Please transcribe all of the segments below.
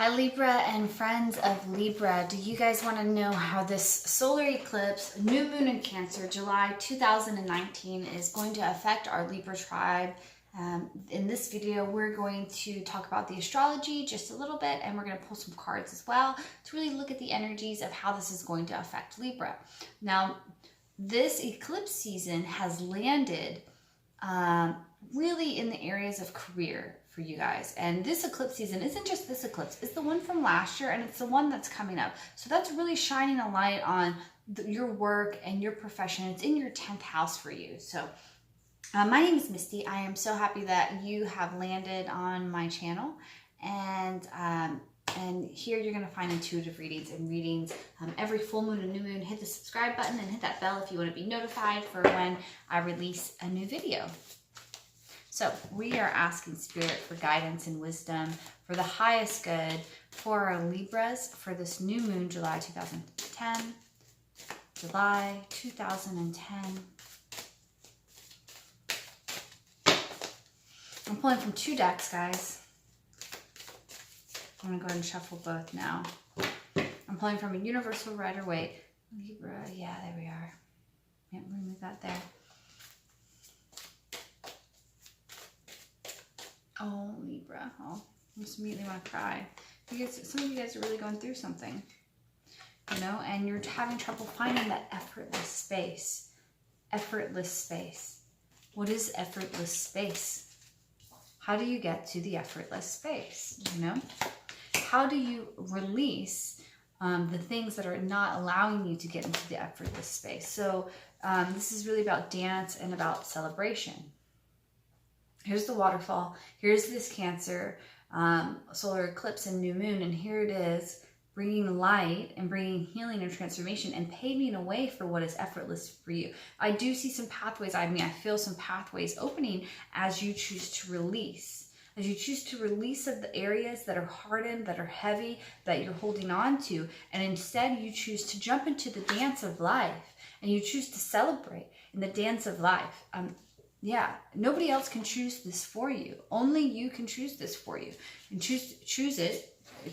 Hi Libra and friends of Libra, do you guys want to know how this solar eclipse, new moon in Cancer, July 2019 is going to affect our Libra tribe? In this video, we're going to talk about the astrology just a little bit, and we're going to pull some cards as well to really look at the energies of how this is going to affect Libra. Now, this eclipse season has landed really in the areas of career for you guys. And this eclipse season isn't just this eclipse, it's the one from last year, and it's the one that's coming up. So that's really shining a light on your work and your profession. It's in your 10th house for you. So my name is Misty. I am so happy that you have landed on my channel. And here you're going to find intuitive readings every full moon and new moon. Hit the subscribe button and hit that bell if you want to be notified for when I release a new video. So we are asking Spirit for guidance and wisdom for the highest good for our Libras for this new moon, July 2010. July 2010. I'm pulling from two decks, guys. I'm going to go ahead and shuffle both now. I'm pulling from a Universal Rider-Waite. Libra, yeah, there we are. Yep, remove that there. Oh, Libra. Oh, I just immediately want to cry. Because some of you guys are really going through something, you know, and you're having trouble finding that effortless space. Effortless space. What is effortless space? How do you get to the effortless space, you know? How do you release the things that are not allowing you to get into the effortless space? So this is really about dance and about celebration. Here's the waterfall. Here's this Cancer solar eclipse and new moon. And here it is, bringing light and bringing healing and transformation and paving a way for what is effortless for you. I do see some pathways. I feel some pathways opening as you choose to release. As you choose to release of the areas that are hardened, that are heavy, that you're holding on to. And instead you choose to jump into the dance of life. And you choose to celebrate in the dance of life. Yeah, nobody else can choose this for you. Only you can choose this for you. And choose it.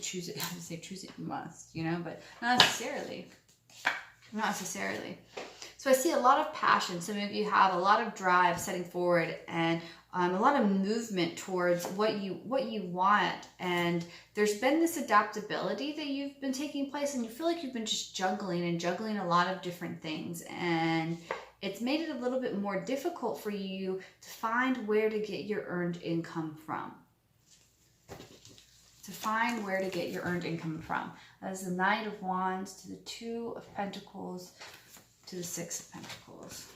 Choose it. I would say choose it you must, you know, but not necessarily. Not necessarily. So I see a lot of passion. Some of you have a lot of drive setting forward and a lot of movement towards what you want. And there's been this adaptability that you've been taking place, and you feel like you've been just juggling a lot of different things. And it's made it a little bit more difficult for you to find where to get your earned income from. To find where to get your earned income from. That is the Knight of Wands to the Two of Pentacles to the Six of Pentacles.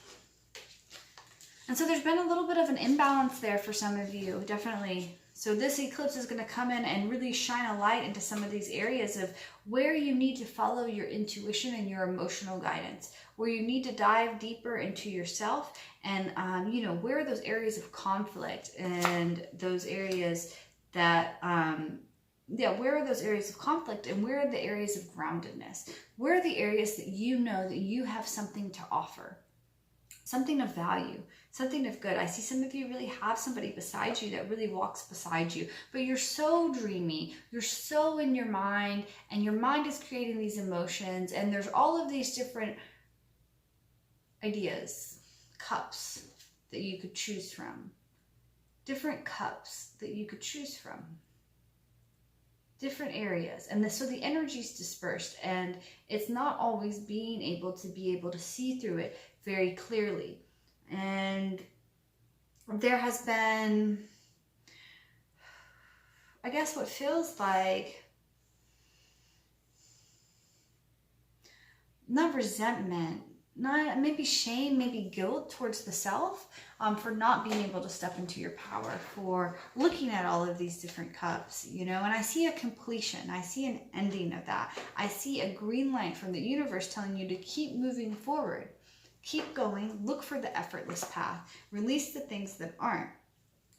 And so there's been a little bit of an imbalance there for some of you, definitely. So this eclipse is going to come in and really shine a light into some of these areas of where you need to follow your intuition and your emotional guidance, where you need to dive deeper into yourself and, you know, where are those areas of conflict and those areas that, where are those areas of conflict and where are the areas of groundedness? Where are the areas that you know that you have something to offer? Something of value, something of good. I see some of you really have somebody beside you that really walks beside you, but you're so dreamy, you're so in your mind, and your mind is creating these emotions, and there's all of these different ideas, cups that you could choose from, different cups that you could choose from, different areas. And so the energy's dispersed, and it's not always being able to see through it very clearly. And there has been, I guess, what feels like not resentment, not maybe shame, maybe guilt towards the self for not being able to step into your power, for looking at all of these different cups, you know. And I see a completion. I see an ending of that. I see a green light from the universe telling you to keep moving forward. Keep going. Look for the effortless path. Release the things that aren't.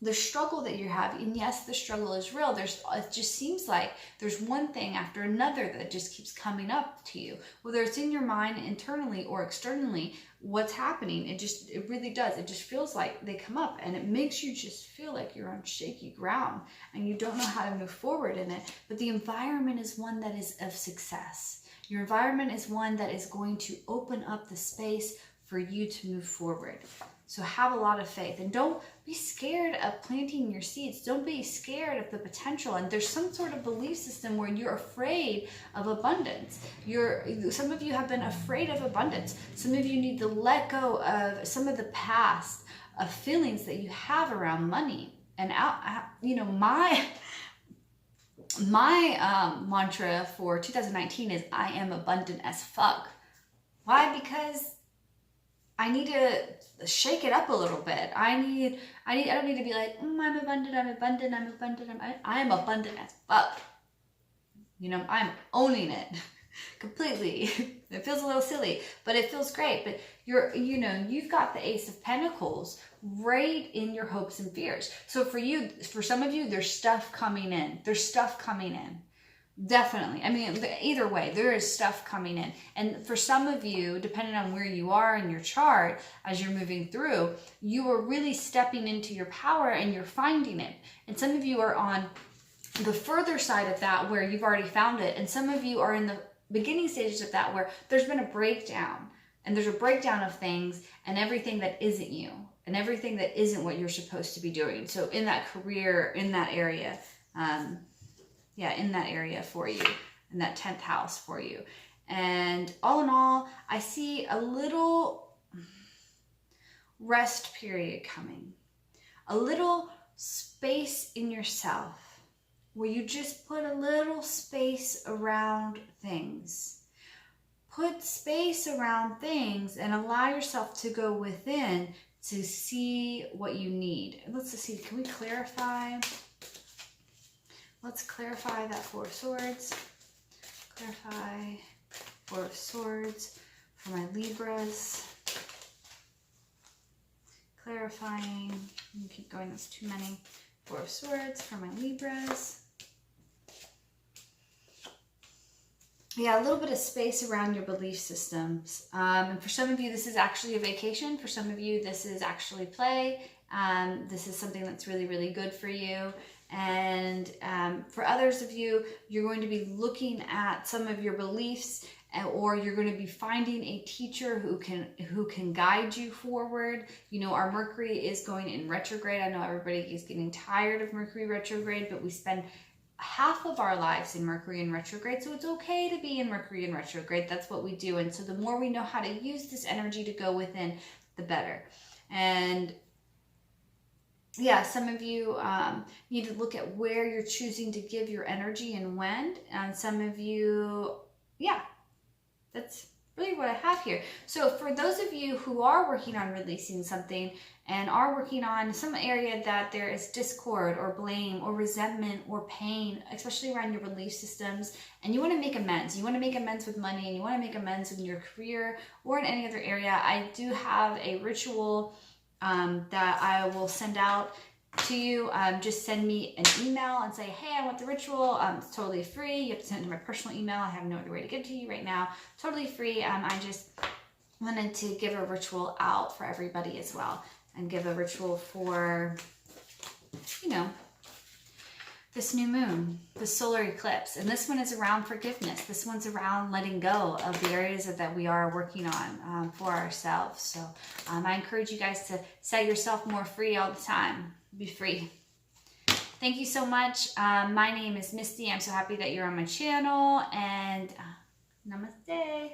the struggle that you're having, and yes, the struggle is real. It just seems like there's one thing after another that just keeps coming up to you, whether it's in your mind internally or externally. What's happening, it really does. It just feels like they come up, and it makes you just feel like you're on shaky ground and you don't know how to move forward in it. But the environment is one that is of success. Your environment is one that is going to open up the space for you to move forward. So have a lot of faith, and don't be scared of planting your seeds. Don't be scared of the potential. And there's some sort of belief system where you're afraid of abundance. Some of you have been afraid of abundance. Some of you need to let go of some of the past of feelings that you have around money. And my mantra for 2019 is I am abundant as fuck. Why? Because I need to shake it up a little bit. I don't need to be like, I'm abundant, I am abundant as fuck. I'm owning it completely. It feels a little silly, but it feels great. But you've got the Ace of Pentacles right in your hopes and fears. So for some of you, there's stuff coming in. Definitely. I mean, either way, there is stuff coming in. And for some of you, depending on where you are in your chart, as you're moving through, you are really stepping into your power and you're finding it. And some of you are on the further side of that where you've already found it. And some of you are in the beginning stages of that where there's been a breakdown. And there's a breakdown of things and everything that isn't you. And everything that isn't what you're supposed to be doing. So in that career, in that area, in that area for you, in that 10th house for you. And all in all, I see a little rest period coming. A little space in yourself where you just put a little space around things. Put space around things and allow yourself to go within to see what you need. Let's just see, can we clarify? Let's clarify that Four of Swords. Clarify Four of Swords for my Libras. Clarifying. Let me keep going, that's too many. Four of Swords for my Libras. Yeah, a little bit of space around your belief systems. And for some of you, this is actually a vacation. For some of you, this is actually play. This is something that's really, really good for you. And for others of you, you're going to be looking at some of your beliefs, or you're going to be finding a teacher who can guide you forward. Our Mercury is going in retrograde. I know everybody is getting tired of Mercury retrograde, but we spend half of our lives in Mercury in retrograde, so it's okay to be in Mercury in retrograde. That's what we do. And so the more we know how to use this energy to go within, the better. And yeah, some of you need to look at where you're choosing to give your energy and when. And some of you, yeah, that's really what I have here. So for those of you who are working on releasing something and are working on some area that there is discord or blame or resentment or pain, especially around your belief systems, and you want to make amends. You want to make amends with money, and you want to make amends in your career or in any other area. I do have a ritual that I will send out to you. Just send me an email and say, hey, I want the ritual. It's totally free. You have to send it to my personal email. I have no other way to get to you right now. Totally free. I just wanted to give a ritual out for everybody as well, and give a ritual for, this new moon, the solar eclipse. And this one is around forgiveness. This one's around letting go of the areas that we are working on for ourselves. So I encourage you guys to set yourself more free all the time. Be free. Thank you so much. My name is Misty. I'm so happy that you're on my channel, and namaste.